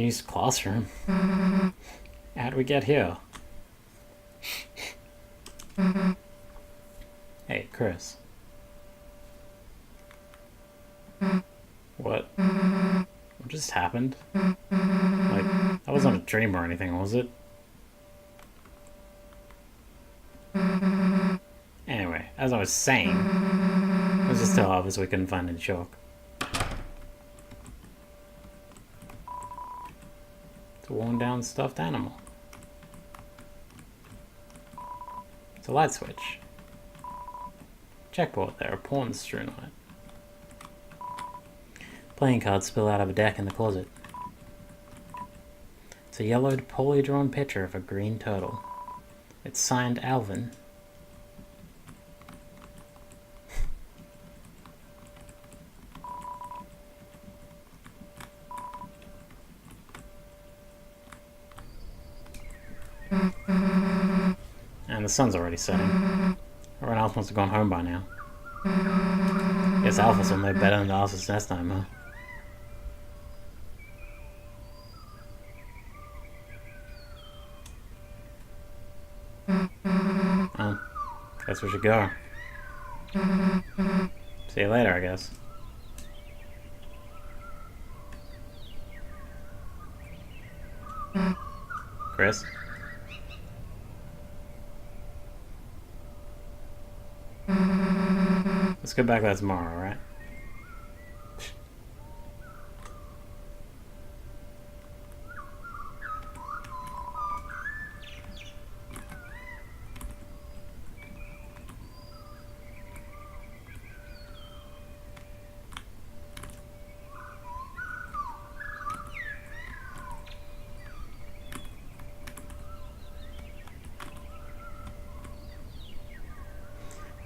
unused classroom. How'd we get here? Hey, Chris. What? What just happened? Like, that wasn't a dream or anything, was it? Anyway, as I was saying, it was just so obvious we couldn't find any chalk. It's a worn down stuffed animal. It's a light switch. Checkboard there, a pawn strewn on it. Playing cards spill out of a deck in the closet. It's a yellowed, poorly drawn picture of a green turtle. It's signed Alvin. And the sun's already setting. Everyone else must have gone home by now. Guess Alphas will know better than to ask us next time, huh? Well, guess we should go. See you later, I guess. Chris? Let's get back to that tomorrow, alright?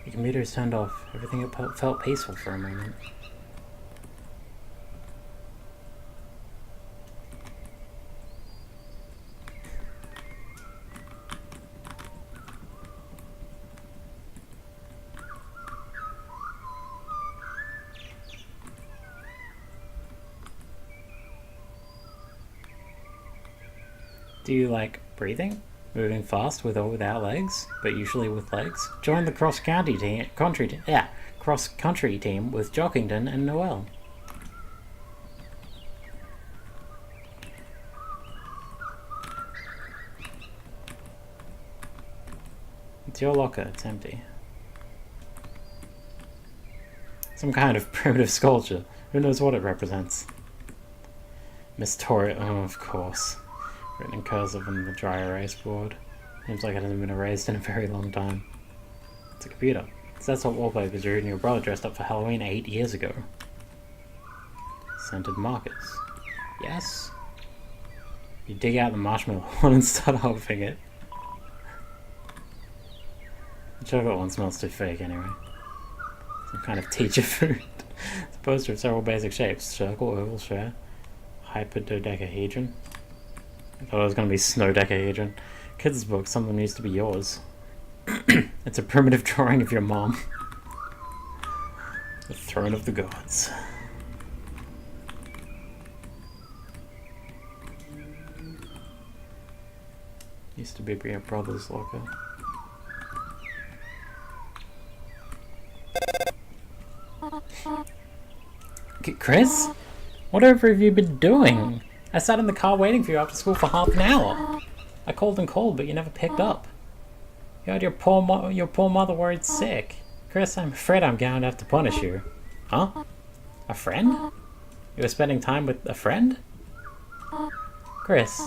The computer's turned off. Everything felt peaceful for a moment. Do you like breathing? Moving fast with or without legs, but usually with legs? Join the cross-country team with Jockington and Noel. It's your locker, it's empty. Some kind of primitive sculpture. Who knows what it represents? Miss Tori, oh, of course. Written in cursive on the dry erase board. Seems like it hasn't been erased in a very long time. It's a computer. That's what wallpapers you and your brother dressed up for Halloween 8 years ago. Scented markers. Yes? You dig out the marshmallow one and start huffing it. The chocolate one smells too fake anyway. Some kind of teacher food. It's a poster of several basic shapes. Circle, oval, sphere, hyperdodecahedron. I thought it was going to be snowdecahedron. Kids' book, something needs to be yours. It's a primitive drawing of your mom. The throne of the gods. Used to be your brother's locker. Chris? Whatever have you been doing? I sat in the car waiting for you after school for half an hour. I called and called, but you never picked up. You had your poor mother worried sick. Chris, I'm afraid I'm going to have to punish you. Huh? A friend? You were spending time with a friend? Chris,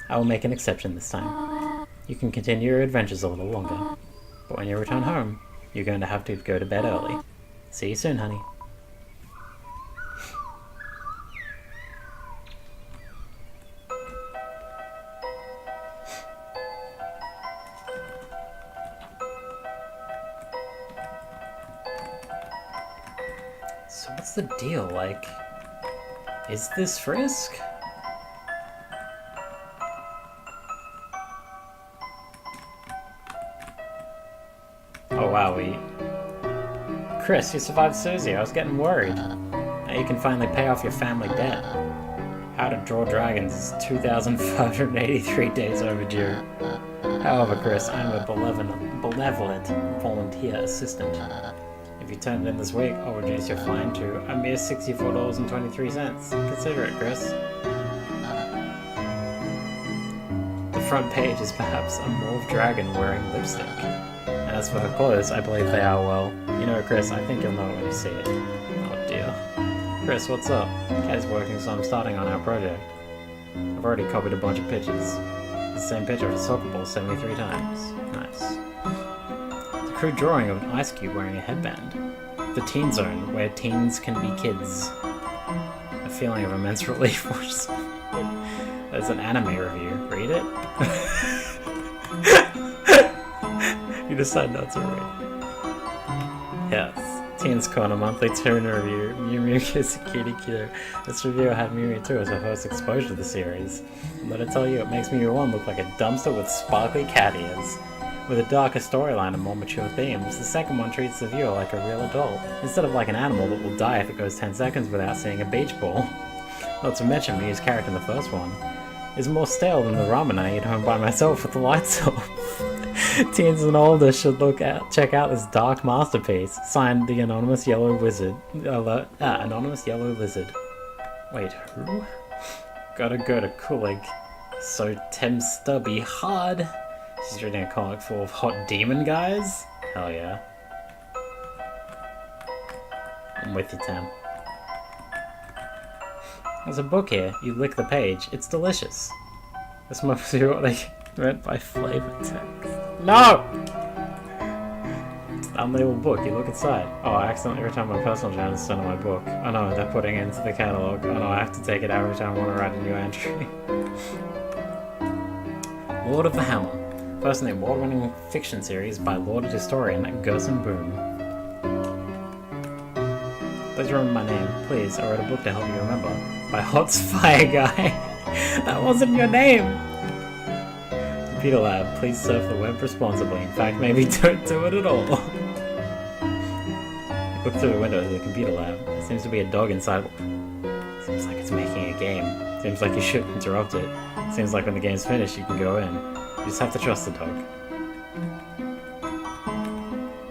I will make an exception this time. You can continue your adventures a little longer. But when you return home, you're going to have to go to bed early. See you soon, honey. So what's the deal? Like, is this Frisk? Oh wow, Chris, you survived Susie. I was getting worried. Now you can finally pay off your family debt. How to Draw Dragons is 2,583 days overdue. However, Chris, I'm a benevolent volunteer assistant. If you turn it in this week, I'll reduce your fine to a mere $64.23. Consider it, Chris. The front page is perhaps a mauve dragon wearing lipstick. And as for her clothes, I believe they are, well, you know, Chris, I think you'll know it when you see it. Oh dear. Chris, what's up? Kat's working, so I'm starting on our project. I've already copied a bunch of pictures. The same picture of a soccer ball 73 times. Nice. The crude drawing of an ice cube wearing a headband. The teen zone, where teens can be kids. A feeling of immense relief. There's an anime review. Read it? You decide not to read. Yes. Teens Corner Monthly Tuna Review. Mew Mew Kiss Kitty Cute. This review had Mew Mew 2 as her first exposure to the series. And let it tell you, it makes Mew Mew 1 look like a dumpster with sparkly cat ears. With a darker storyline and more mature themes, the second one treats the viewer like a real adult, instead of like an animal that will die if it goes 10 seconds without seeing a beach ball. Not to mention Mew's character in the first one is more stale than the ramen I eat home by myself with the lights off. Teens and older should check out this dark masterpiece. Signed, the Anonymous Yellow Wizard. Anonymous Yellow Lizard. Wait, who? Gotta go to Kulig. So Tim Stubby hard. She's reading a comic full of hot demon guys? Hell yeah. I'm with you, Tim. There's a book here. You lick the page. It's delicious. This must be what they meant by flavor text. No! It's an unlabeled book. You look inside. Oh, I accidentally returned my personal journal instead of my book. Oh no, they're putting it into the catalogue. Oh no, I have to take it out every time I want to write a new entry. Lord of the Hammer. First in the award-winning fiction series by lauded historian Gerson Boom. Please remember my name. Please, I wrote a book to help you remember. By Hot's Fire Guy. That wasn't your name! Computer Lab, please surf the web responsibly. In fact, maybe don't do it at all. Look through the window of the computer lab. There seems to be a dog inside. Seems like it's making a game. Seems like you shouldn't interrupt it. Seems like when the game's finished, you can go in. You just have to trust the dog.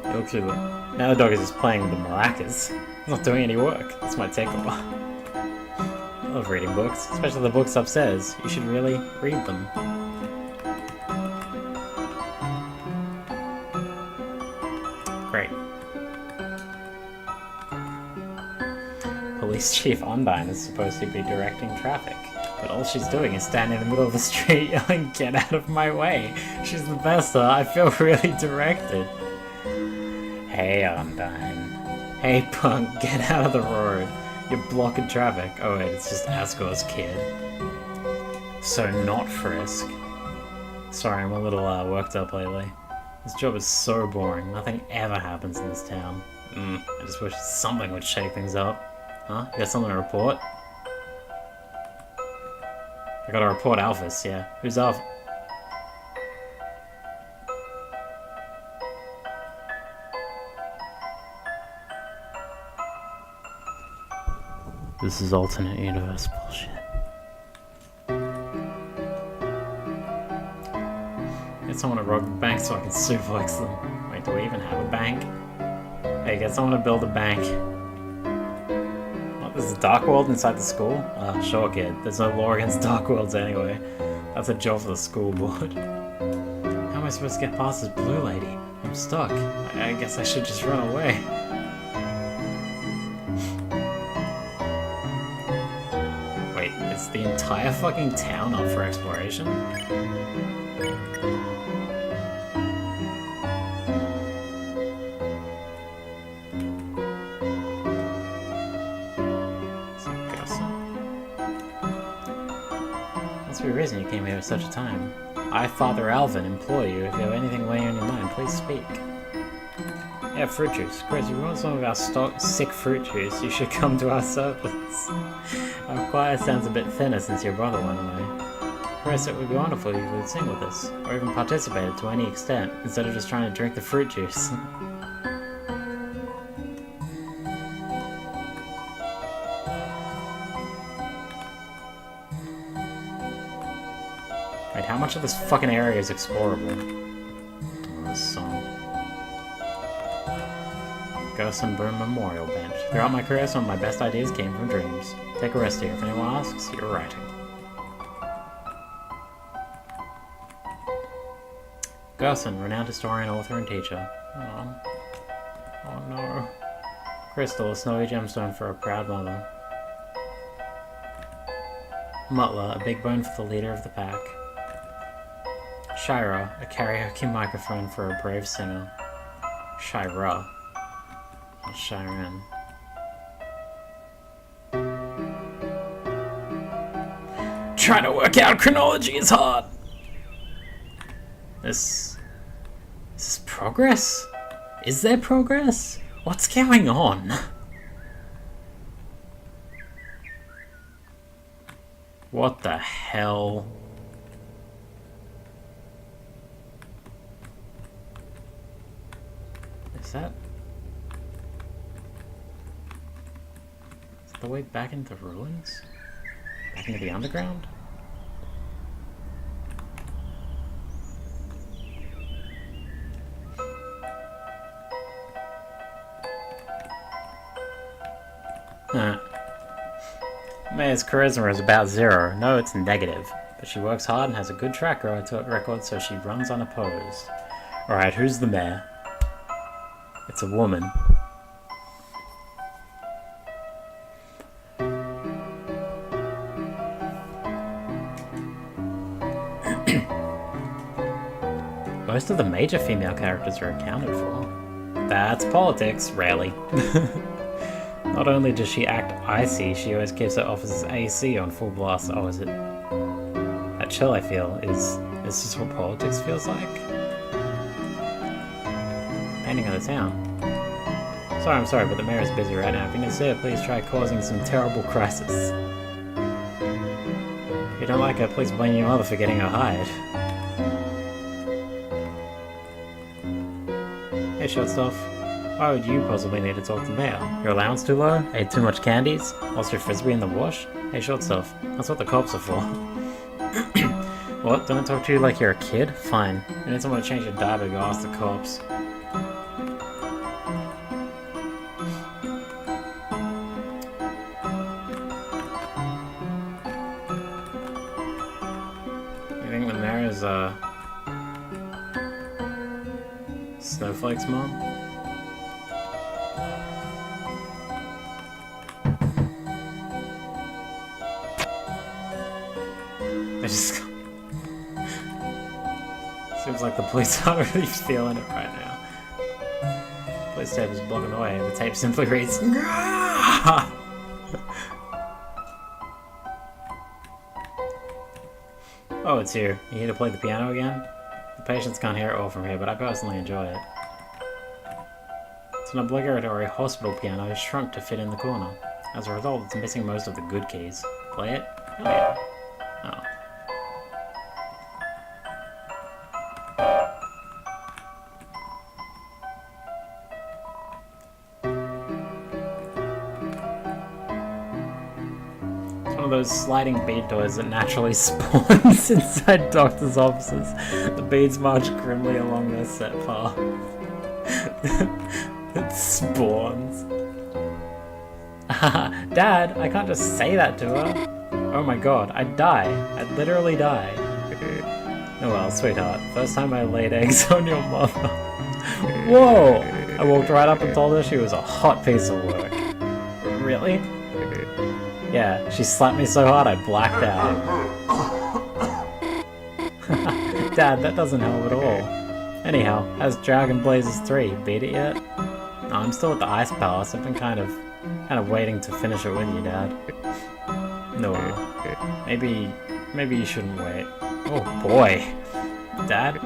You look through the... Now the dog is just playing with the maracas. It's not doing any work. This might take a while. I love reading books, especially the books upstairs. You should really read them. Great. Police Chief Undine is supposed to be directing traffic, but all she's doing is standing in the middle of the street yelling, "Get out of my way!" She's the best, huh? I feel really directed. Hey, Undine. Hey, punk, get out of the road. You're blocking traffic. Oh wait, it's just Asgore's kid. So not Frisk. Sorry, I'm a little worked up lately. This job is so boring. Nothing ever happens in this town. I just wish something would shake things up. Huh? You got something to report? I gotta report Alphys, yeah. Who's Alphys? This is alternate universe bullshit. Get someone to rob the bank so I can suplex them. Wait, do we even have a bank? Hey, get someone to build a bank. What, there's a dark world inside the school? Sure, kid. There's no law against dark worlds anyway. That's a job for the school board. How am I supposed to get past this blue lady? I'm stuck. I guess I should just run away. Wait, is the entire fucking town up for exploration? Must be a reason you came here at such a time. I, Father Alvin, implore you, if you have anything weighing on your mind, please speak. Yeah, fruit juice. Chris, if you want some of our sick fruit juice, you should come to our service. Our choir sounds a bit thinner since your brother went away. Chris, it would be wonderful if you would sing with us, or even participate to any extent, instead of just trying to drink the fruit juice. Wait, how much of this fucking area is explorable? Oh, this song. Ghost and Boom Memorial Bench. Throughout my career, some of my best ideas came from dreams. Take a rest here. If anyone asks, you're writing. Gerson, renowned historian, author, and teacher. Oh no. Crystal, a snowy gemstone for a proud mother. Mutler, a big bone for the leader of the pack. Shira, a karaoke microphone for a brave singer. Shira, not Shiren. Trying to work out chronology is hard! This is progress? Is there progress? What's going on? What the hell? Is that the way back into the ruins? Back into the underground? Maya's charisma is about 0. No, it's negative. But she works hard and has a good track record, so she runs unopposed. Alright, who's the mayor? It's a woman. Most of the major female characters are accounted for. That's politics, rarely. Not only does she act icy, she always keeps her office's AC on full blast. Oh, is it? That chill I feel is this what politics feels like? Painting of the town. I'm sorry, but the mayor is busy right now. If you need to see her, please try causing some terrible crisis. If you don't like her, please blame your mother for getting her hired. Hey, shortstop. Why would you possibly need to talk to the mayor? Your allowance too low? Ate too much candies? Lost your frisbee in the wash? Hey, short stuff. That's what the cops are for. What? Don't I talk to you like you're a kid? Fine. You need someone to change your diaper, go ask the cops. You think the mayor is, Snowflake's mom? Seems like the police aren't really feeling it right now. Police tape is blocking away. The tape simply reads, "Ngah!" Oh, it's here. You here to play the piano again? The patients can't hear it all from here, but I personally enjoy it. It's an obligatory hospital piano shrunk to fit in the corner. As a result, it's missing most of the good keys. Play it? Oh yeah. Oh. Those sliding bead toys that naturally spawns inside doctors' offices. The beads march grimly along their set path. It spawns. Dad, I can't just say that to her. Oh my god, I'd die. I'd literally die. Oh well, sweetheart. First time I laid eggs on your mother. Whoa! I walked right up and told her she was a hot piece of work. Really? Yeah, she slapped me so hard I blacked out. Dad, that doesn't help at all. Anyhow, how's Dragon Blazers 3? Beat it yet? No, I'm still at the Ice Palace. I've been kind of waiting to finish it with you, Dad. No, maybe you shouldn't wait. Oh boy. Dad?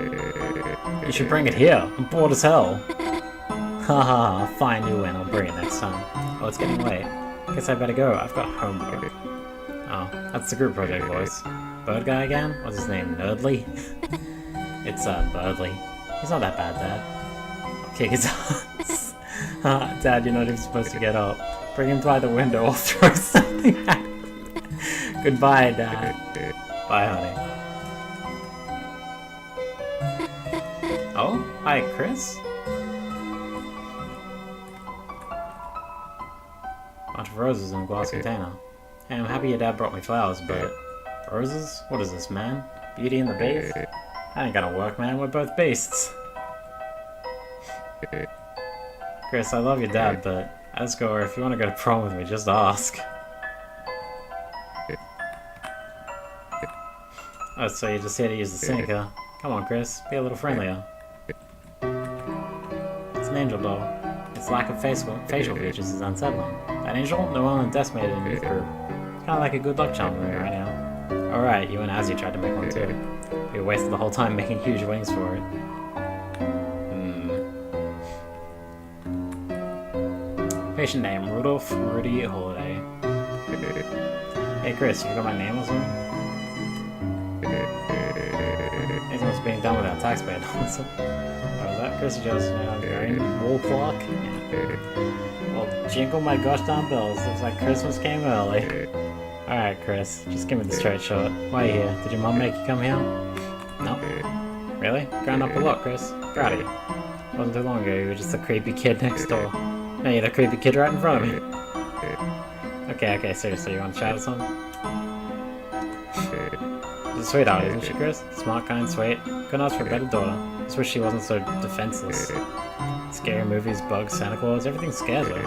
You should bring it here. I'm bored as hell. Haha, fine, you win. I'll bring it next time. Oh, it's getting late. Guess I better go. I've got homework. Oh, that's the group project voice. Bird guy again? What's his name? Nerdly? It's, Birdly. He's not that bad, Dad. I'll kick his ass. Dad, you're not even supposed to get up. Bring him by the window or throw something at him. Goodbye, Dad. Bye, honey. Hi, Chris? Bunch of roses in a glass container. Hey, I'm happy your dad brought me flowers, but... Roses? What is this, man? Beauty and the Beast? That ain't gonna work, man. We're both beasts. Chris, I love your dad, but... Asgore, if you want to go to prom with me, just ask. Oh, so you're just here to use the sink, huh? Come on, Chris. Be a little friendlier. It's an angel doll. Its lack of facial features is unsettling. That angel? No one decimated in youth group. It's kind of like a good luck charm for me right now. Alright, you and Azzy tried to make one too. We wasted the whole time making huge wings for it. Patient name, Rudolph Rudy Holiday. Hey Chris, you got my name or something? Anything's being done without taxpayer dollars. Oh, is that Chris Joseph now? Green wool clock? Yeah. Well, jingle my gosh darn bells. Looks like Christmas came early. Alright, Chris, just give me the straight shot. Why are you here? Did your mom make you come here? No? Really? Ground up a lot, Chris. Proud of you. Wasn't too long ago, you were just a creepy kid next door. Now you're the creepy kid right in front of me. Okay, seriously, you want to chat or something? She's a sweetheart, isn't she, Chris? Smart, kind, sweet. Couldn't ask for a better daughter. Just wish she wasn't so defenseless. Scary movies, bugs, Santa Claus, everything scares her.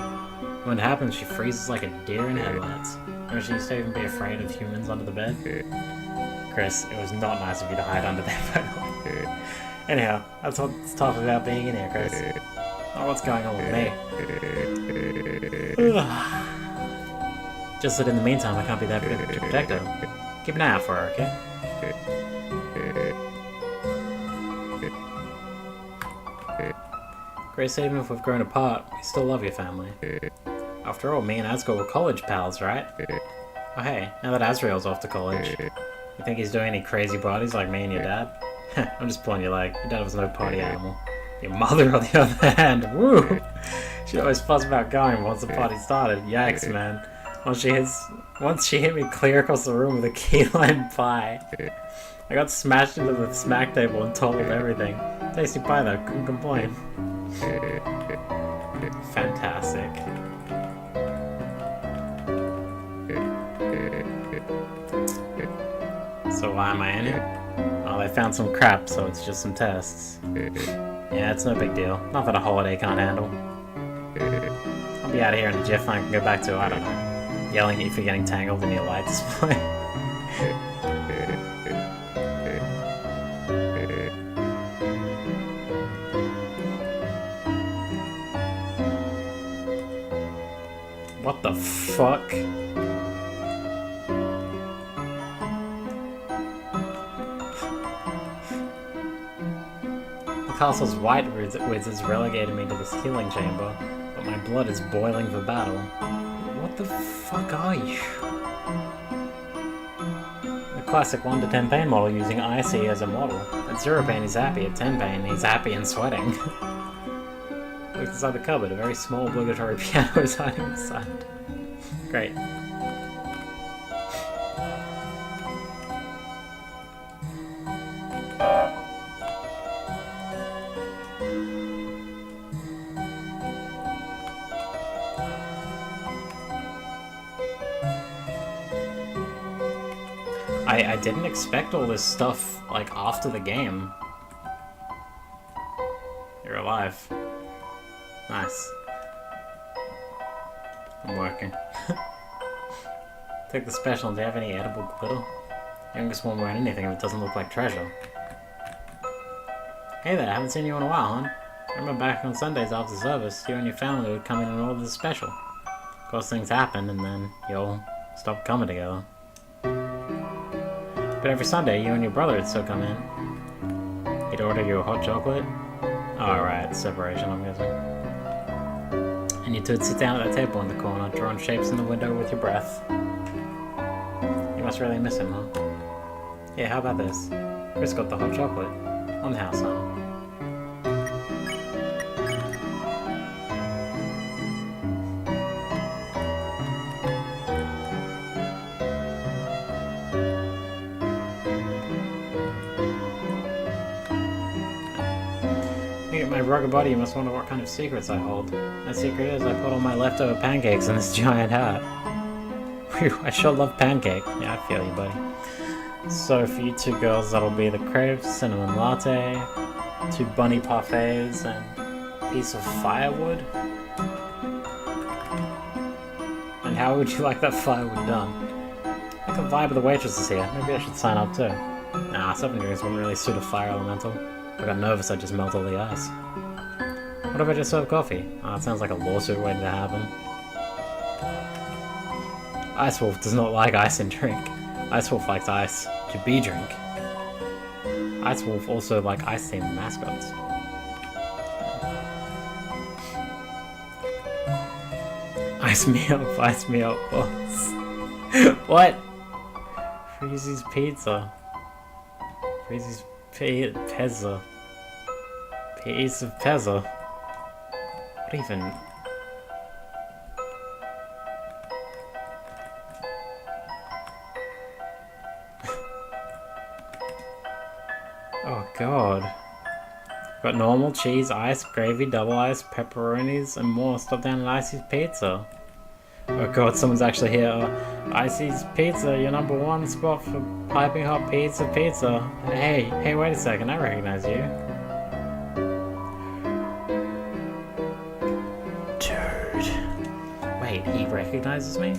When it happens, she freezes like a deer in headlights. Or she used to even be afraid of humans under the bed. Chris, it was not nice of you to hide under there, by the way. Anyhow, that's what's tough about being in here, Chris. Not what's going on with me. Just that in the meantime, I can't be that good to protect her. Keep an eye out for her, okay? Grace, even if we've grown apart, we still love your family. After all, me and Asgore were college pals, right? Oh hey, now that Asriel's off to college, you think he's doing any crazy parties like me and your dad? I'm just pulling your leg. Your dad was no party animal. Your mother, on the other hand, woo! She'd always fuss about going once the party started. Yikes, man. Once she hit me clear across the room with a key lime pie. I got smashed into the smack table and totaled everything. Tasty pie though, couldn't complain. Fantastic. So why am I in here? Oh, they found some crap, so it's just some tests. Yeah, it's no big deal. Nothing a holiday can't handle. I'll be out of here in a jiff and I can go back to, I don't know, yelling at you for getting tangled in your light display. What the fuck? The castle's white wizards relegated me to this healing chamber, but my blood is boiling for battle. What the fuck are you? The classic 1 to 10 pain model using Icy as a model. At 0 pain he's happy, at 10 pain he's happy and sweating. Look inside the cupboard, a very small obligatory piano is hiding inside. Great. I didn't expect all this stuff, like, after the game. You're alive. Nice. I'm working. Take the special. Do you have any edible glitter? Youngest won't wear anything if it doesn't look like treasure. Hey there, I haven't seen you in a while, hon. I remember back on Sundays after service, you and your family would come in and order the special. Of course things happen and then you all stop coming together. But every Sunday, you and your brother would still come in. He'd order you a hot chocolate. Alright, separation, I'm guessing. And you two would sit down at that table in the corner, drawing shapes in the window with your breath. You must really miss him, huh? Yeah, how about this? Chris got the hot chocolate. On the house, huh? My rugged body, you must wonder what kind of secrets I hold. My secret is I put all my leftover pancakes in this giant hat. Phew, I sure love pancake. Yeah, I feel you, buddy. So for you two girls, that'll be the crepe, cinnamon latte, 2 bunny parfaits, and a piece of firewood. And how would you like that firewood done? I can vibe with the waitresses here. Maybe I should sign up too. Nah, 7 degrees wouldn't really suit a fire elemental. If I got nervous, I'd just melt all the ice. What if I just serve coffee? Oh, it sounds like a lawsuit waiting to happen. Ice Wolf does not like ice in drink. Ice Wolf likes ice to be drink. Ice Wolf also like ice-themed mascots. Ice me up, boss. What? Freezy's pizza. Freezy's pezza. Piece of pezza. What even? Oh god. Got normal, cheese, ice, gravy, double ice, pepperonis, and more stuffed down in Icy's pizza. Oh god, someone's actually here. Icy's Pizza, your #1 spot for piping hot pizza. Hey, wait a second, I recognize you. Dude. Wait, he recognizes me?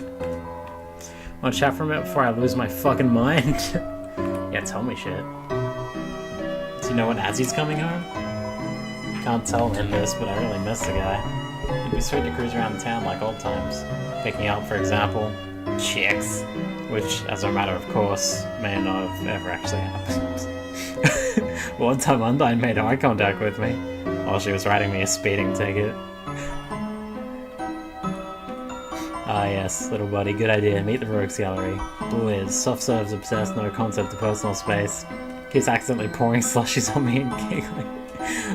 Wanna chat for a minute before I lose my fucking mind? Yeah, tell me shit. Do you know when Azzy's coming home? Can't tell him this, but I really miss the guy. It'd be sweet to cruise around town like old times. Picking up, for example, chicks, which, as a matter of course, may not have ever actually happened. One time Undyne made eye contact with me while she was writing me a speeding ticket. Ah yes, little buddy, good idea. Meet the Rogues Gallery. Liz, soft serves obsessed, no concept of personal space. Keeps accidentally pouring slushies on me and giggling.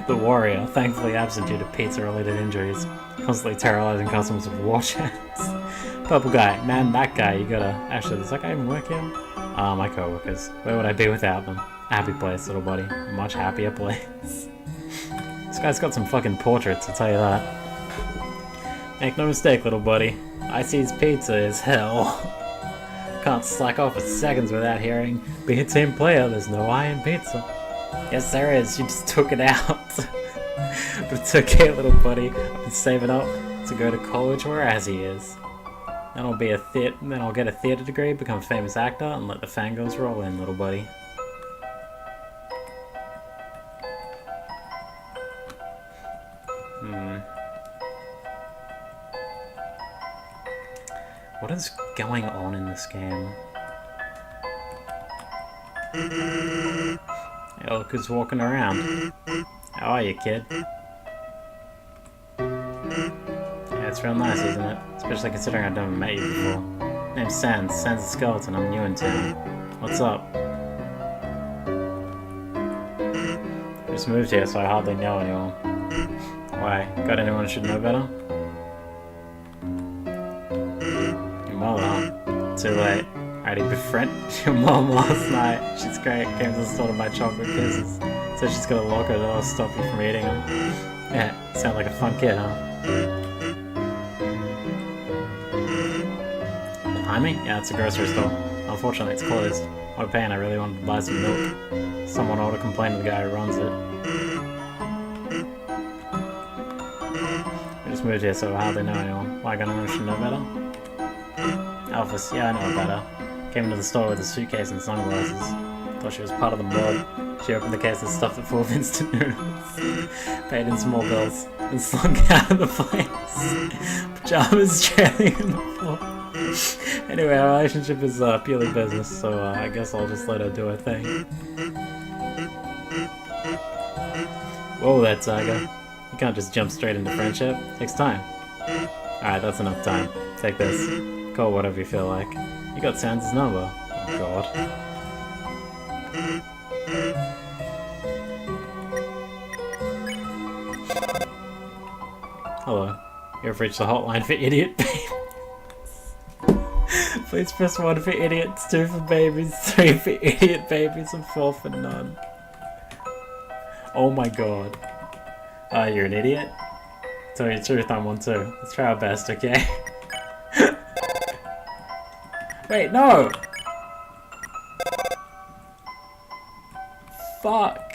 The Warrior, thankfully absent due to pizza-related injuries. Constantly terrorizing customers with war chants. Purple Guy, man, that guy, you gotta... Actually, does that guy even work here? My co-workers. Where would I be without them? Happy place, little buddy. A much happier place. This guy's got some fucking portraits, I'll tell you that. Make no mistake, little buddy. Icy's Pizza is hell. Can't slack off for seconds without hearing, be a team player, there's no I in pizza. Yes there is, you just took it out. But it's okay, little buddy. I've been saving up to go to college where Azzy is. Then I'll get a theatre degree, become a famous actor, and let the fangirls roll in, little buddy. What is going on in this game? Hey, look who's walking around. How are you, kid? Yeah, it's real nice, isn't it? Especially considering I've never met you before. Name's Sans. Sans the Skeleton. I'm new in town. What's up? I just moved here, so I hardly know anyone. Why? Got anyone who should know better? Your mother, huh? Too late. I already befriended your mom last night. She's great. Came to the store to buy chocolate kisses. So she's gonna lock her door to stop you from eating them. Yeah, sound like a fun kid, huh? Behind me? Yeah, it's a grocery store. Unfortunately, it's closed. What a pain, I really wanted to buy some milk. Someone ought to complain to the guy who runs it. We just moved here, so I hardly know anyone. Why, got anyone should know better? Alphys, yeah, I know her better. Came into the store with a suitcase and sunglasses. Thought she was part of the mob. She opened the case and stuffed it full of instant noodles. Paid in small bills and slunk out of the place. Pajamas trailing on the floor. Anyway, our relationship is purely business, so I guess I'll just let her do her thing. Whoa there, Tiger. You can't just jump straight into friendship. It takes time. Alright, that's enough time. Take this. Call whatever you feel like. You got Sans' number. Oh god. Hello. You've reached the hotline for idiot babies. Please press 1 for idiots, 2 for babies, 3 for idiot babies, and 4 for none. Oh my god. Oh, you're an idiot? Tell you the truth, I'm one too. Let's try our best, okay? Wait, no! Fuck!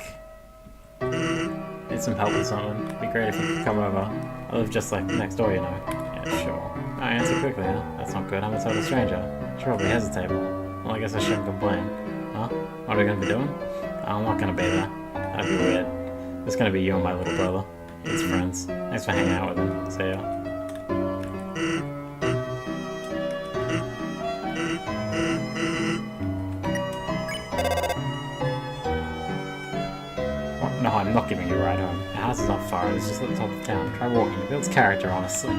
Need some help with something. It'd be great if you could come over. I live just like next door, you know. Yeah, sure. I answer quickly, huh? That's not good. I'm a total stranger. Should probably hesitate more. Well, I guess I shouldn't complain. Huh? What are we gonna be doing? I'm not gonna be there. That'd be weird. It's gonna be you and my little brother. He's friends. Thanks for hanging out with him. See ya. No, I'm not giving you a ride home. The house is not far, it's just at the top of town. Try walking, it builds character, honestly.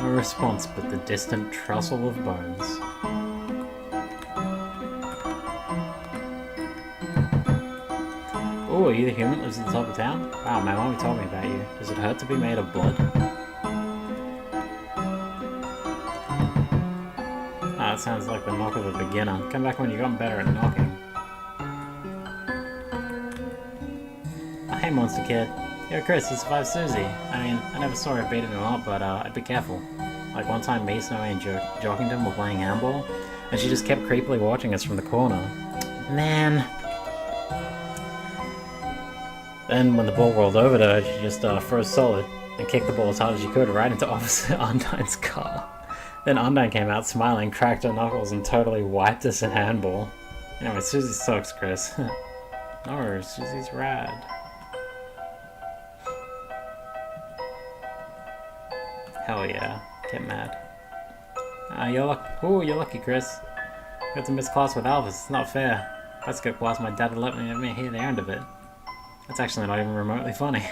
No response but the distant trestle of bones. Oh, are you the human that lives at the top of town? Wow, my mom told me about you. Does it hurt to be made of blood? That sounds like the knock of a beginner. Come back when you've gotten better at knocking. Oh, hey, monster kid. Yo, Chris, you survived Susie. I mean, I never saw her beating him up, but I'd be careful. Like one time, me, Snowy, and Jockington were playing handball, and she just kept creepily watching us from the corner. Man. Then, when the ball rolled over to her, she just froze solid and kicked the ball as hard as she could right into Officer Undyne's car. Then Undyne came out smiling, cracked her knuckles, and totally wiped us in handball. Anyway, Susie sucks, Chris. No, Susie's rad. Hell yeah. Get mad. You're lucky, Chris. Got to miss class with Alvis. It's not fair. If I skip class, my dad would let me hear the end of it. That's actually not even remotely funny.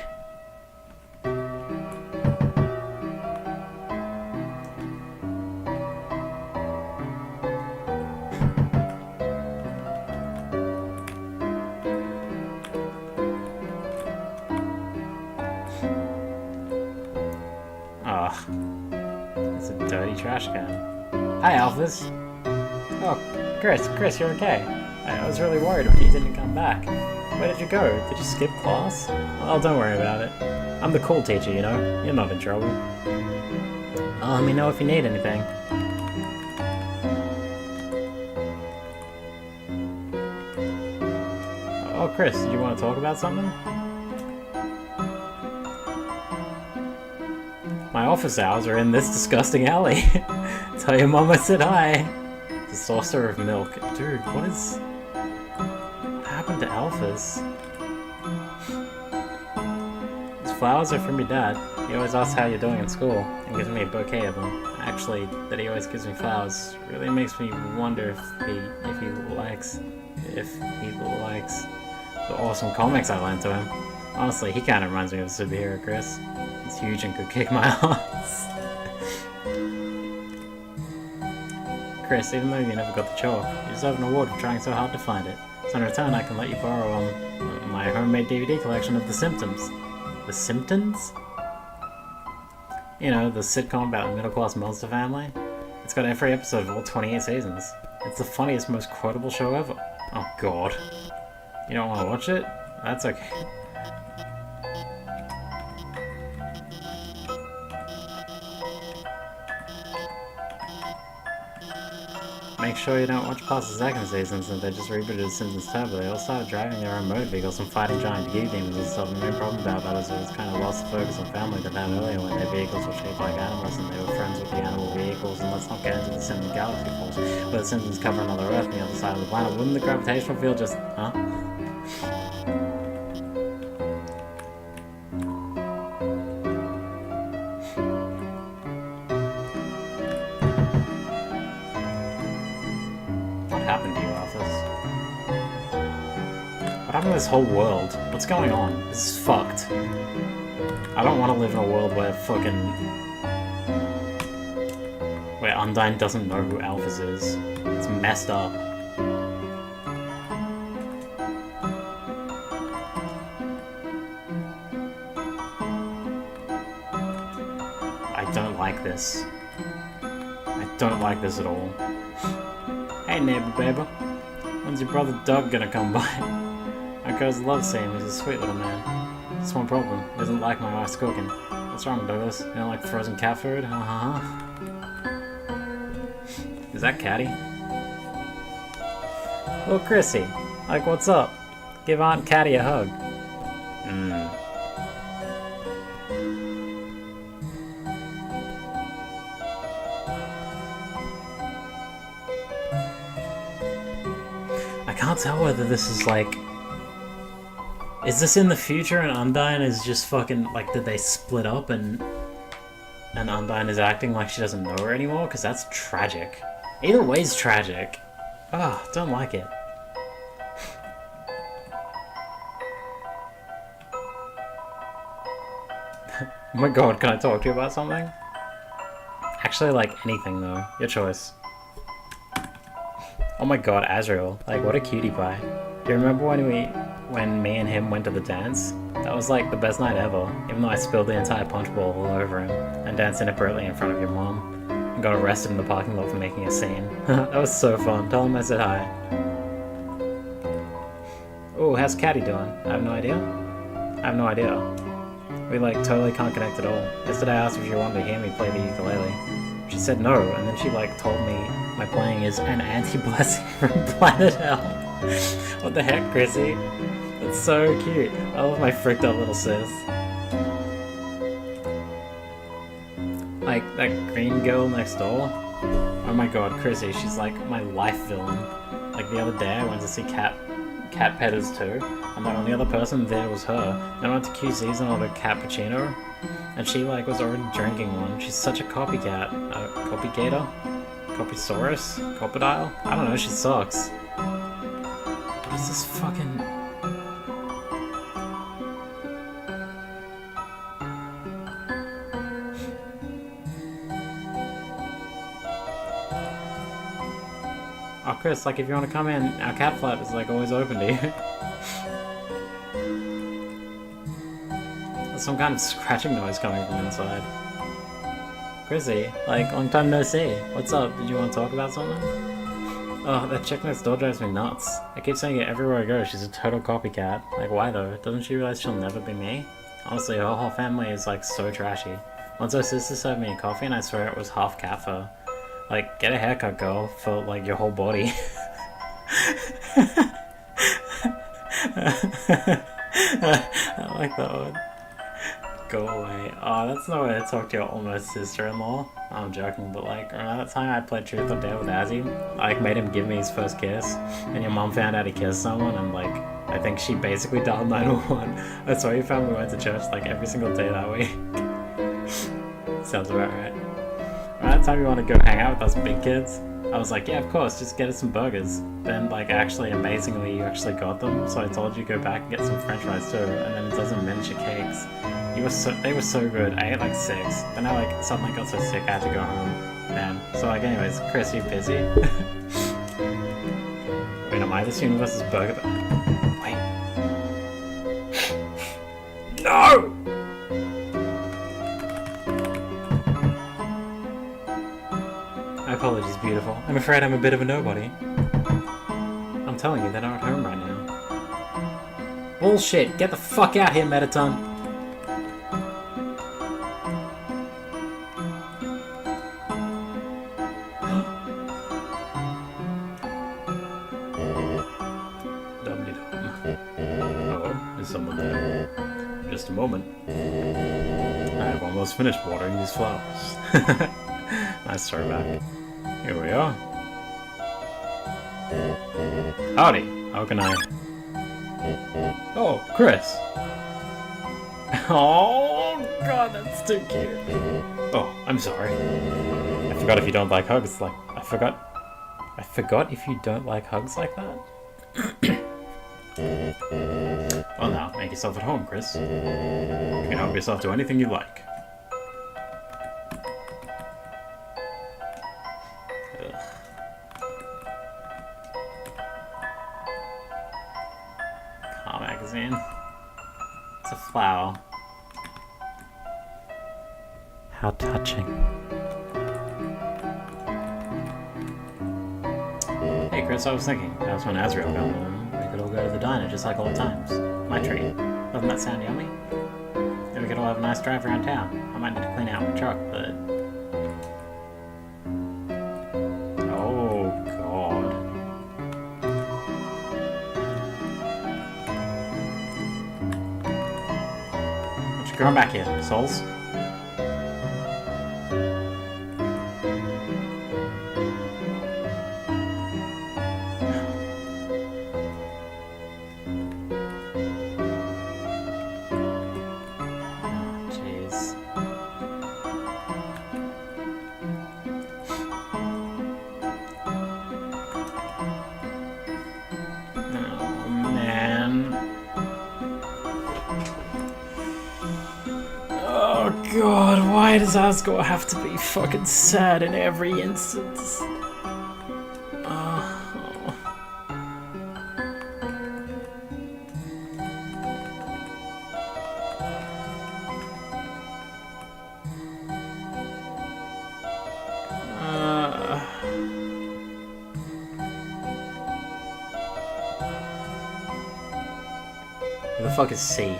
It's a dirty trash can. Hi, Alphys. Oh, Chris, you're okay. I was really worried when you didn't come back. Where did you go? Did you skip class? Oh, don't worry about it. I'm the cool teacher, you know? You're not in trouble. Let me know if you need anything. Oh, Chris, did you want to talk about something? My office hours are in this disgusting alley. Tell your mom I said hi. The saucer of milk. Dude, what happened to Alphys? These flowers are from your dad. He always asks how you're doing in school and gives me a bouquet of them. Actually, that he always gives me flowers really makes me wonder if he likes the awesome comics I lent to him. Honestly, he kind of reminds me of a superhero, Chris. He's huge and could kick my ass. Chris, even though you never got the chalk, you deserve an award for trying so hard to find it. So in return, I can let you borrow my homemade DVD collection of The Symptoms. The Symptoms? You know, the sitcom about the middle-class monster family. It's got every episode of all 28 seasons. It's the funniest, most quotable show ever. Oh god. You don't want to watch it? That's okay. Make sure you don't watch past the second season since they just rebooted Simpsons Turbo. They all started driving their own motor vehicles and fighting giant gear demons and stuff. The main problem about that is it was kind of lost the focus on family that had earlier when their vehicles were shaped like animals and they were friends with the animal vehicles. And let's not get into the Simpsons Galaxy Force, where the Simpsons cover another Earth on the other side of the planet. Wouldn't the gravitational field just... huh? What happened to this whole world? What's going on? This is fucked. I don't want to live in a world where where Undyne doesn't know who Alphys is. It's messed up. I don't like this. I don't like this at all. Hey neighbor baby, when's your brother Doug gonna come by? My girls love seeing him, he's a sweet little man. Just one problem, he doesn't like my wife's cooking. What's wrong, Douglas? You don't like frozen cat food? Is that Catty? Well, Chrissy, like what's up? Give Aunt Catty a hug. I can't tell whether this is like... Is this in the future and Undyne is just fucking... Like, did they split up and Undyne is acting like she doesn't know her anymore? Because that's tragic. Either way's tragic. Ah, don't like it. Oh my god, can I talk to you about something? Actually, like, anything though. Your choice. Oh my god, Azrael. Like, what a cutie pie. Do you remember when me and him went to the dance? That was like the best night ever, even though I spilled the entire punch bowl all over him, and danced inappropriately in front of your mom, and got arrested in the parking lot for making a scene. That was so fun. Tell him I said hi. Oh, how's Catty doing? I have no idea. I have no idea. We like totally can't connect at all. Yesterday I asked if she wanted to hear me play the ukulele. She said no, and then she like told me my playing is an anti-blessing from planet Hell. What the heck, Chrissy? That's so cute. I love my fricked up little sis. Like that green girl next door. Oh my god, Chrissy, she's like my life villain. Like the other day I went to see Cat Petters too, and the only other person there was her. Then I went to QC's and ordered cappuccino, and she like was already drinking one. She's such a copycat. Copygator? Copysaurus? Copodile? I don't know, she sucks. What is this fucking... Oh, Chris, like if you want to come in, our cat flap is like always open to you. There's some kind of scratching noise coming from inside. Chrissy, like long time no see. What's up? Did you want to talk about something? Oh, that chick next door drives me nuts. I keep saying it everywhere I go, she's a total copycat. Like why though? Doesn't she realize she'll never be me? Honestly, her whole family is like so trashy. Once her sister served me a coffee and I swear it was half cat fur. Like, get a haircut, girl, for, like, your whole body. I like that one. Go away. Oh, that's no way to talk to your almost sister-in-law. I'm joking, but, like, remember that time I played Truth or Dare with Azzy? I, like, made him give me his first kiss, and your mom found out he kissed someone, and, like, I think she basically dialed 911. That's why your family went to church, like, every single day that week. Sounds about right. That time you want to go hang out with us big kids? I was like, yeah, of course, just get us some burgers. Then, like, actually, amazingly, you actually got them, so I told you to go back and get some french fries too, and then a dozen miniature cakes. They were so good. I ate like 6. Then I, like, suddenly got so sick I had to go home. Man. So, like, anyways, Chris, you busy? Wait, am I this universe's burger? Wait. No! My apologies, beautiful. I'm afraid I'm a bit of a nobody. I'm telling you, they're not at home right now. Bullshit! Get the fuck out here, Metaton! Oh, is someone there? Just a moment. I've almost finished watering these flowers. Nice throwback. Here we are. Howdy. How can I... Oh, Chris. Oh, God, that's too cute. Oh, I'm sorry. I forgot if you don't like hugs like... I forgot if you don't like hugs like that. Well now, make yourself at home, Chris. You can help yourself to anything you like. Magazine. It's a flower. How touching. Hey Chris, I was thinking, that was when Azrael got home. We could all go to the diner just like old times. My treat. Doesn't that sound yummy? Then we could all have a nice drive around town. I might need to clean out my truck, but... Oh, God. What you growing back here, souls? God, why does Asgore have to be fucking sad in every instance? Who the fuck is C?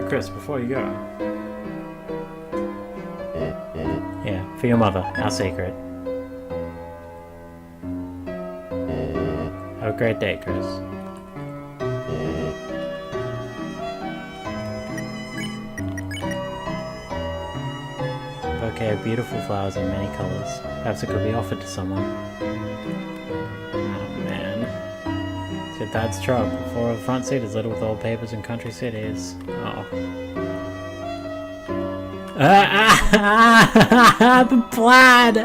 Chris, before you go. Yeah, for your mother, our secret. Have a great day, Chris. A bouquet of beautiful flowers in many colors. Perhaps it could be offered to someone. It's your dad's truck. The floor of the front seat is littered with old papers and country CDs. Oh. The plaid!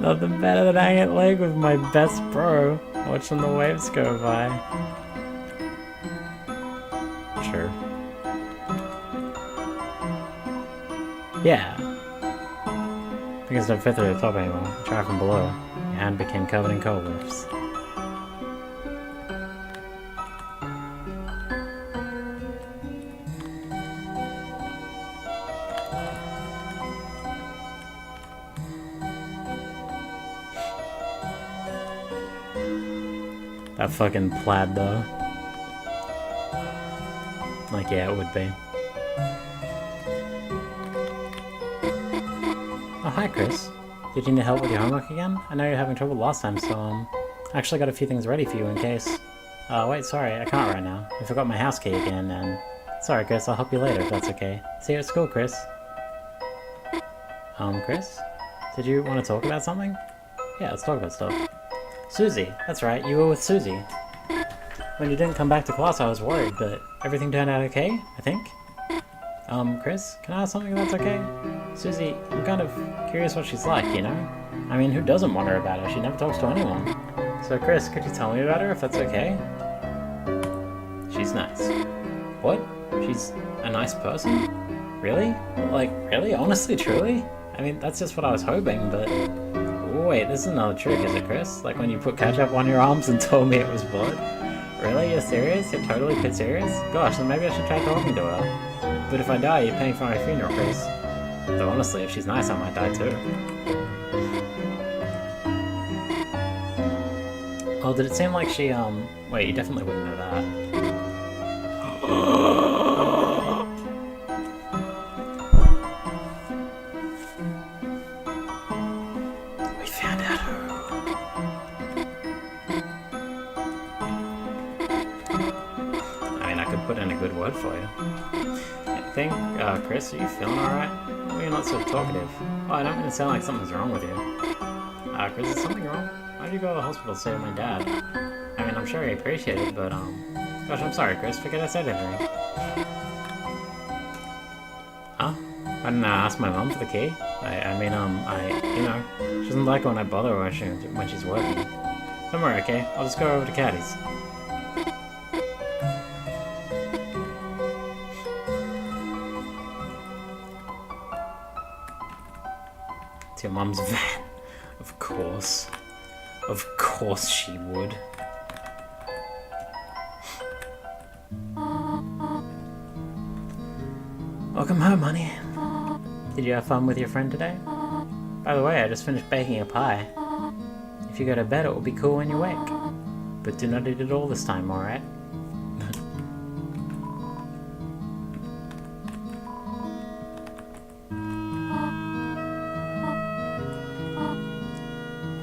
Nothing better than hanging at lake with my best bro, watching the waves go by. Sure. Yeah. Things don't fit through the top anymore. Try from below. Your hand became covered in cobwebs. That fucking plaid, though. Like, yeah, it would be. Oh, hi, Chris. Did you need help with your homework again? I know you were having trouble last time, so, I actually got a few things ready for you in case. Wait, sorry, I can't right now. I forgot my house key again, and... Sorry, Chris, I'll help you later if that's okay. See you at school, Chris. Chris? Did you want to talk about something? Yeah, let's talk about stuff. Susie, that's right, you were with Susie. When you didn't come back to class, I was worried, but everything turned out okay, I think? Chris, can I ask something if that's okay? Susie, I'm kind of curious what she's like, you know? I mean, who doesn't wonder about her? She never talks to anyone. So, Chris, could you tell me about her if that's okay? She's nice. What? She's a nice person? Really? Like, really? Honestly, truly? I mean, that's just what I was hoping, but... Wait, this is another trick, is it, Chris? Like when you put ketchup on your arms and told me it was blood? Really? You're serious? You're totally serious? Gosh, then maybe I should try talking to her. But if I die, you're paying for my funeral, Chris. Though honestly, if she's nice, I might die too. Oh, did it seem like she, Wait, you definitely wouldn't know that. Put in a good word for you. Chris, are you feeling alright? Well, you're not so talkative. Oh, I don't mean to sound like something's wrong with you. Chris, is something wrong? Why did you go to the hospital to save my dad? I mean, I'm sure he appreciated it, but, gosh, I'm sorry, Chris. Forget I said anything. I didn't ask my mom for the key. You know, she doesn't like it when I bother her when she's working. Don't worry, okay? I'll just go over to Caddy's. It's your mom's van. Of course. Of course she would. Welcome home, honey. Did you have fun with your friend today? By the way, I just finished baking a pie. If you go to bed, it will be cool when you wake. But do not eat it all this time, alright?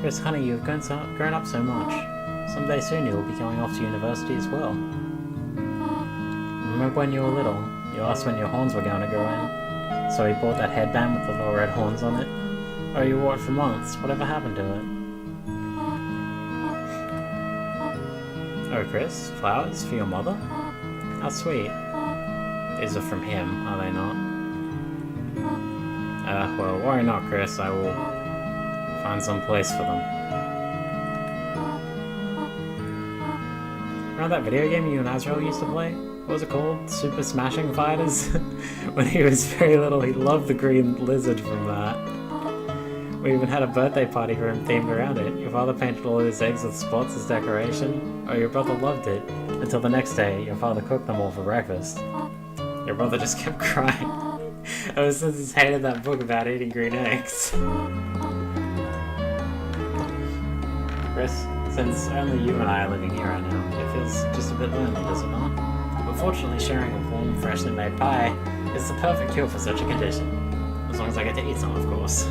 Chris, honey, you've grown up so much. Someday soon you will be going off to university as well. Remember when you were little, you asked when your horns were going to grow in? So he bought that headband with the little red horns on it. Oh, you wore it for months. Whatever happened to it? Oh, Chris, flowers for your mother? How sweet. These are from him, are they not? Well, worry not, Chris. I will find some place for them. Remember that video game you and Azrael used to play? What was it called? Super Smashing Fighters? When he was very little, he loved the green lizard from that. We even had a birthday party for him themed around it. Your father painted all his eggs with spots as decoration. Oh, your brother loved it. Until the next day, your father cooked them all for breakfast. Your brother just kept crying. Ever since he's hated that book about eating green eggs. Chris, since only you and I are living here right now, it feels just a bit lonely, does it not? But fortunately, sharing a warm, freshly made pie is the perfect cure for such a condition. As long as I get to eat some, of course.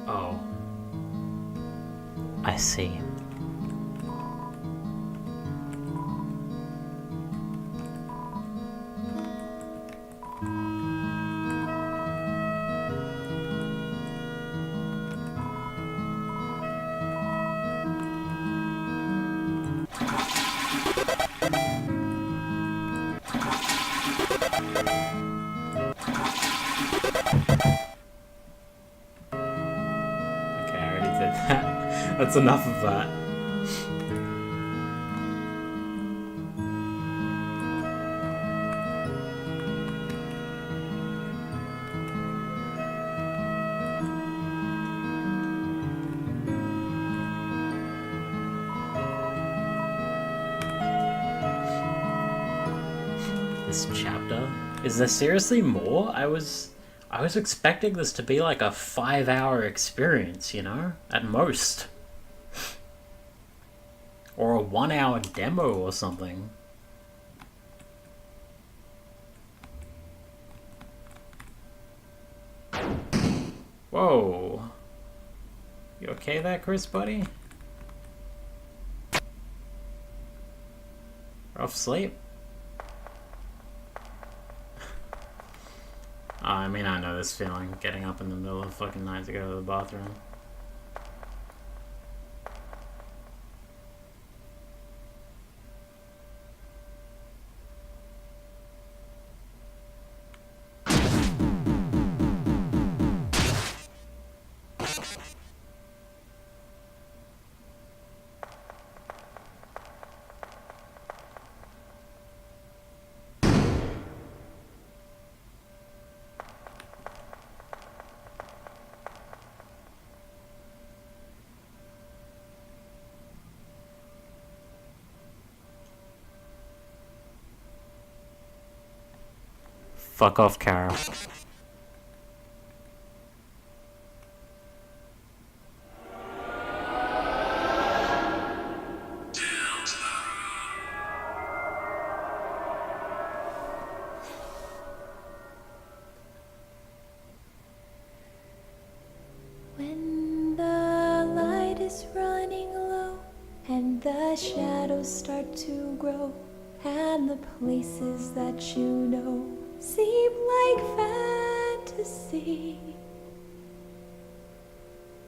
Oh. I see. That's enough of that. This chapter? Is there seriously more? I was expecting this to be like a 5-hour experience, you know? At most. Or a 1-hour demo or something. Whoa. You okay there, Chris, buddy? Rough sleep? I mean, I know this feeling, getting up in the middle of the fucking night to go to the bathroom. Fuck off, Kara. When the light is running low and the shadows start to grow and the places that you know seem like fantasy.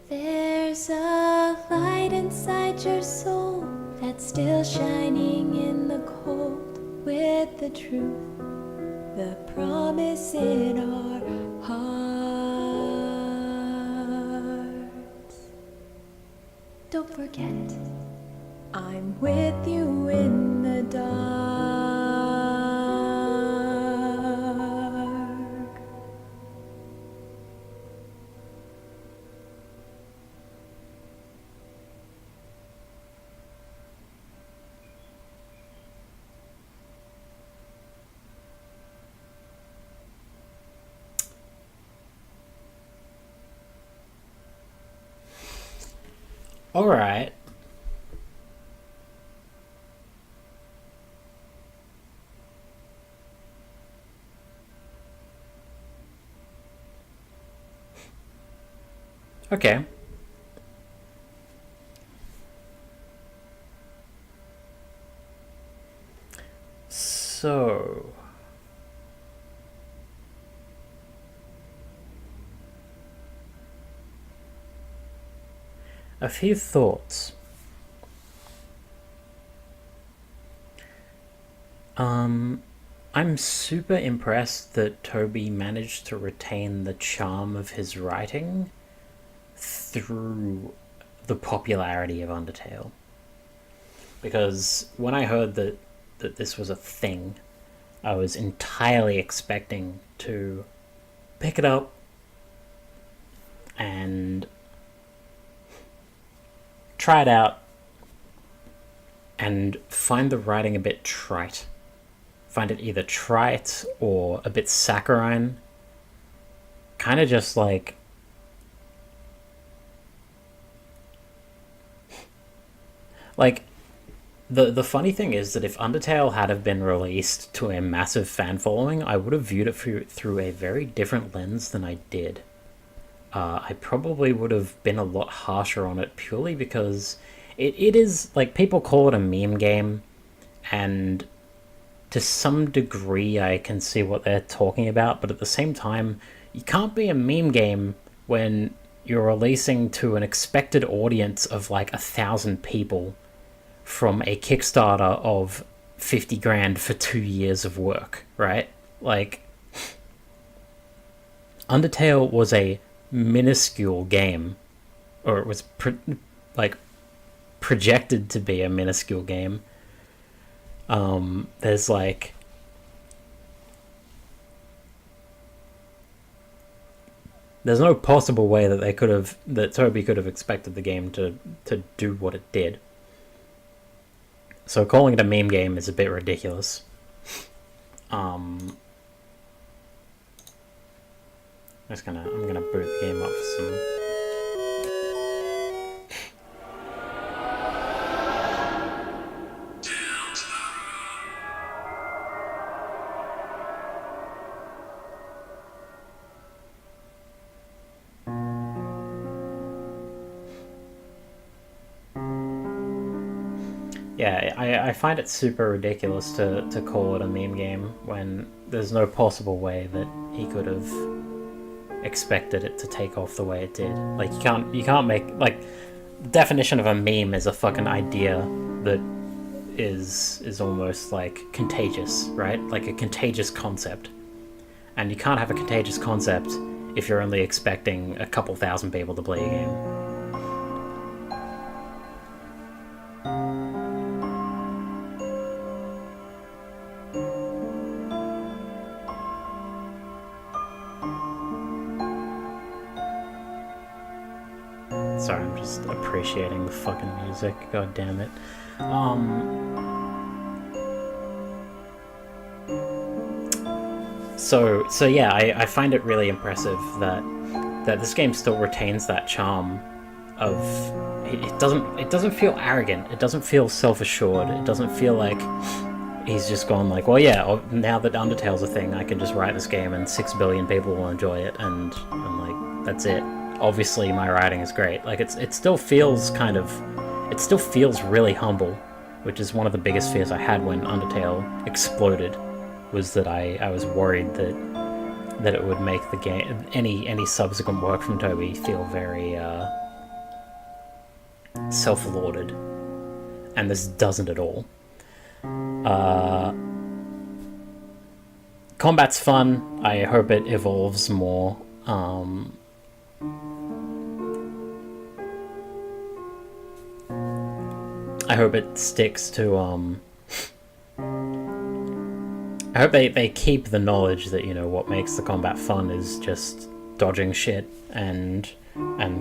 There's a light inside your soul that's still shining in the cold, with the truth, the promise in our hearts. Don't forget, I'm with you in the dark. Alright. Okay. So... a few thoughts. I'm super impressed that Toby managed to retain the charm of his writing through the popularity of Undertale. Because when I heard that this was a thing, I was entirely expecting to pick it up and try it out and find the writing a bit trite. Find it either trite or a bit saccharine. Kind of just like... like, the funny thing is that if Undertale had have been released to a massive fan following, I would have viewed it through a very different lens than I did. I probably would have been a lot harsher on it purely because it is, like, people call it a meme game, and to some degree I can see what they're talking about, but at the same time, you can't be a meme game when you're releasing to an expected audience of like 1,000 people from a Kickstarter of 50 grand for 2 years of work, right? Like, Undertale was a minuscule game, or it was projected to be a minuscule game. There's like... there's no possible way that Toby could have expected the game to do what it did. So calling it a meme game is a bit ridiculous. I'm gonna boot the game up for some... Yeah, I find it super ridiculous to call it a meme game when there's no possible way that he could have expected it to take off the way it did. Like, you can't make... like, the definition of a meme is a fucking idea that is almost like contagious, right? Like a contagious concept. And you can't have a contagious concept if you're only expecting a couple thousand people to play a game. Sorry, I'm just appreciating the fucking music. God damn it. So yeah, I find it really impressive that this game still retains that charm of... it doesn't feel arrogant. It doesn't feel self-assured. It doesn't feel like he's just gone like, well, yeah, now that Undertale's a thing, I can just write this game and 6 billion people will enjoy it, and like, that's it. Obviously my writing is great. Like, it still feels really humble, which is one of the biggest fears I had when Undertale exploded. was that I was worried that it would make the game, any subsequent work from Toby, feel very self-lauded, and this doesn't at all. Combat's fun. I hope it evolves more. I hope it sticks to I hope they keep the knowledge that, you know, what makes the combat fun is just dodging shit and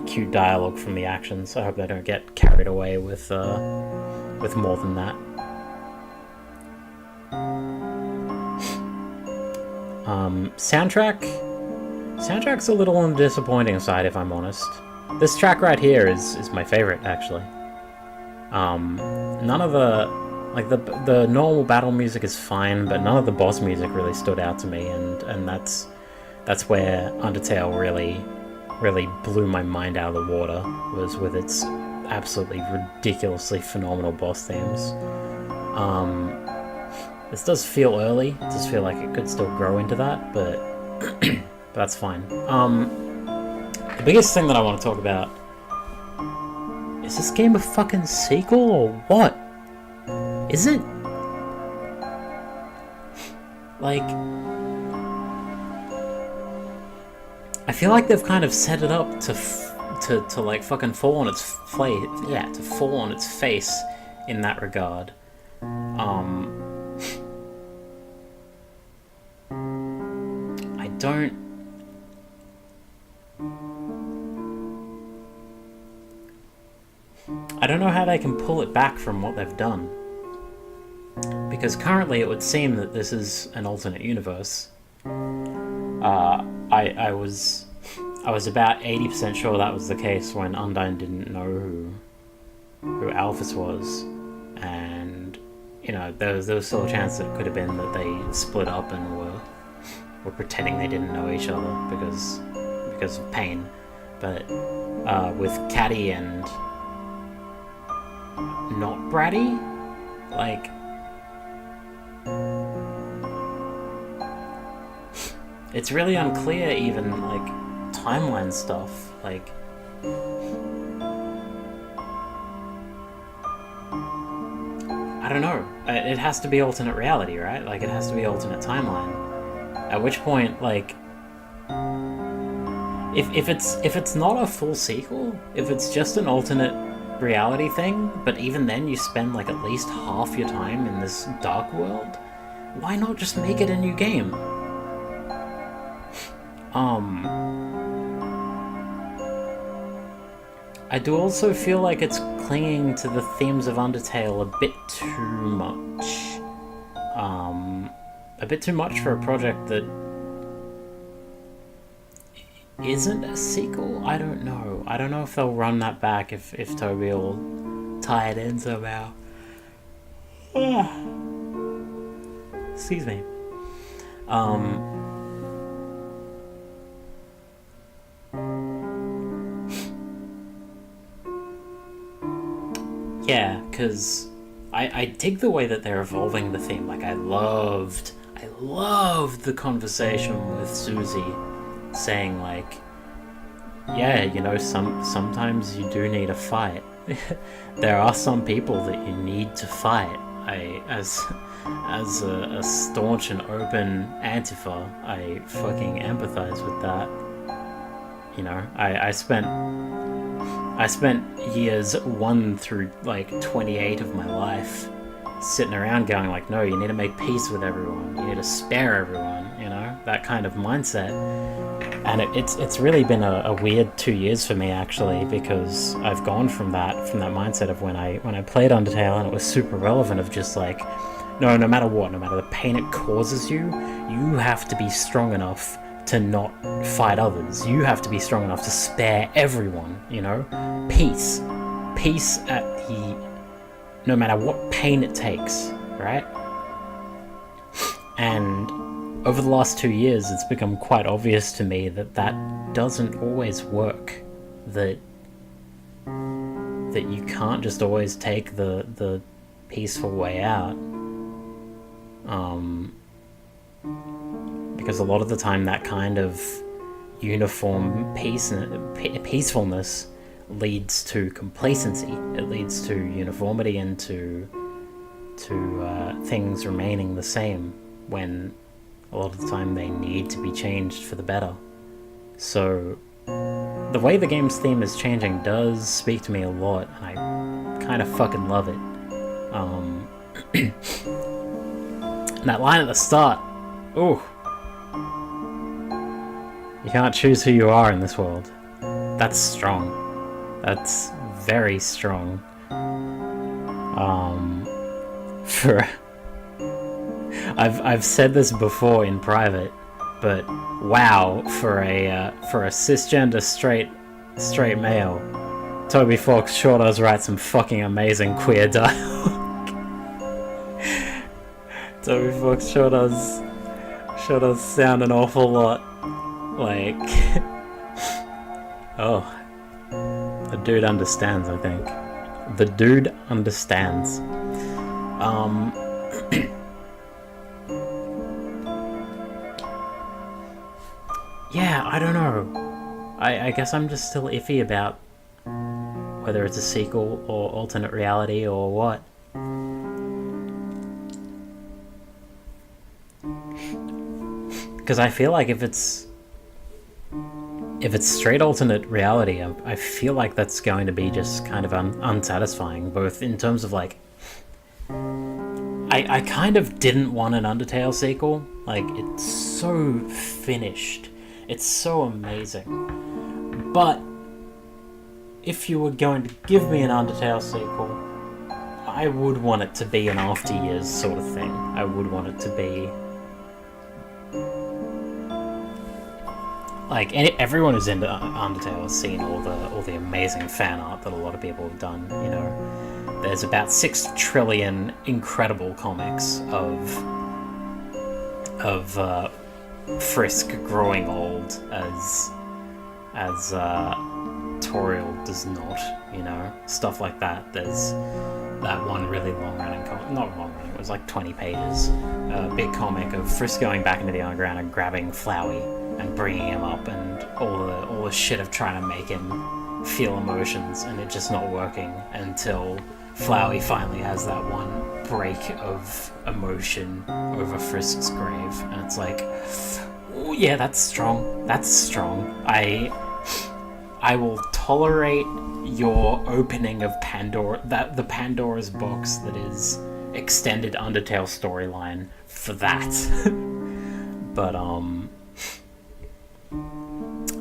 cute dialogue from the actions. I hope they don't get carried away with more than that. Soundtrack's a little on the disappointing side, if I'm honest. This track right here is my favorite, actually. None of the normal battle music is fine, but none of the boss music really stood out to me, and that's where Undertale really blew my mind out of the water, was with its absolutely ridiculously phenomenal boss themes. This does feel early. It does feel like it could still grow into that, but that's fine. The biggest thing that I want to talk about, is this game a fucking sequel or what? Is it? Like, I feel like they've kind of set it up to like fucking fall on its to fall on its face in that regard. I don't know how they can pull it back from what they've done, because currently it would seem that this is an alternate universe. I was about 80% sure that was the case when Undyne didn't know who Alphys was, and you know, there was still a chance that it could have been that they split up and were pretending they didn't know each other because of pain. But with Caddy and not Bratty, like, it's really unclear, even like timeline stuff. Like, I don't know. It has to be alternate reality, right? Like, it has to be alternate timeline. At which point, like, if it's not a full sequel, if it's just an alternate reality thing, but even then you spend like at least half your time in this dark world, why not just make it a new game? I do also feel like it's clinging to the themes of Undertale a bit too much. A bit too much for a project that isn't a sequel? I don't know. I don't know if they'll run that back, if Toby will tie it in somehow. Excuse me. Yeah, because I dig the way that they're evolving the theme. Like, I loved the conversation with Susie saying, like, yeah, you know, sometimes you do need a fight. There are some people that you need to fight. As a staunch and open Antifa, I fucking empathize with that. You know, I spent years 1 through like 28 of my life sitting around going like, no, you need to make peace with everyone, you need to spare everyone, you know, that kind of mindset. And it's really been a weird 2 years for me, actually, because I've gone from that mindset of when I played Undertale, and it was super relevant, of just like, no matter what, no matter the pain it causes you, you have to be strong enough to not fight others. You have to be strong enough to spare everyone, you know? Peace at the, no matter what pain it takes, right? And over the last 2 years, it's become quite obvious to me that doesn't always work. That you can't just always take the peaceful way out. because a lot of the time that kind of uniform peacefulness leads to complacency. It leads to uniformity and to things remaining the same when a lot of the time they need to be changed for the better. So the way the game's theme is changing does speak to me a lot, and I kind of fucking love it. That line at the start, ooh, you can't choose who you are in this world. That's strong. That's very strong. I've said this before in private, but wow, for a cisgender straight male, Toby Fox sure does write some fucking amazing queer dialogue. Toby Fox sure does sound an awful lot like oh, the dude understands, I think. The dude understands. Yeah, I don't know. I guess I'm just still iffy about whether it's a sequel or alternate reality or what. Because I feel like if it's straight alternate reality, I feel like that's going to be just kind of unsatisfying, both in terms of like, I kind of didn't want an Undertale sequel. Like, it's so finished. It's so amazing. But if you were going to give me an Undertale sequel, I would want it to be an after years sort of thing. I would want it to be like, everyone who's into Undertale has seen all the amazing fan art that a lot of people have done. You know, there's about 6 trillion incredible comics of Frisk growing old as Toriel does not, you know, stuff like that. There's that one really long-running comic, not long-running, it was like 20 pages, a big comic of Frisk going back into the underground and grabbing Flowey and bringing him up, and all the shit of trying to make him feel emotions and it just not working until Flowey finally has that one break of emotion over Frisk's grave, and it's like, oh yeah, that's strong. That's strong. I will tolerate your opening of the Pandora's box that is extended Undertale storyline for that. But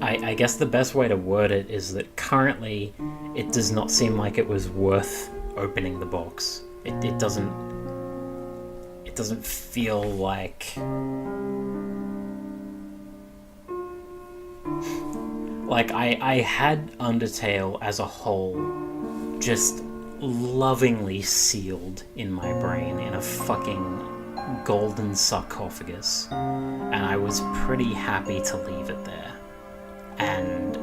I guess the best way to word it is that currently it does not seem like it was worth opening the box. It doesn't feel like I had Undertale as a whole just lovingly sealed in my brain in a fucking golden sarcophagus, and I was pretty happy to leave it there. And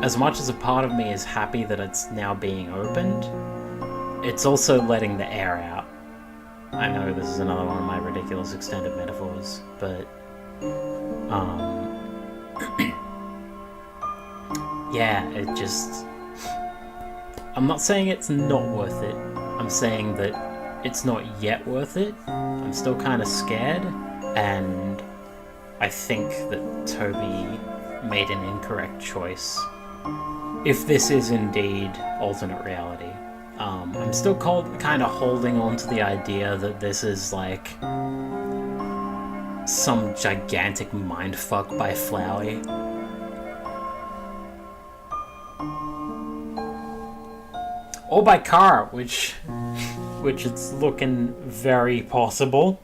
as much as a part of me is happy that it's now being opened, it's also letting the air out. I know this is another one of my ridiculous extended metaphors, but yeah, it just, I'm not saying it's not worth it. I'm saying that it's not yet worth it. I'm still kind of scared, and I think that Toby made an incorrect choice. If this is indeed alternate reality, I'm still kind of holding on to the idea that this is like some gigantic mindfuck by Flowey. Or by Kara, which it's looking very possible.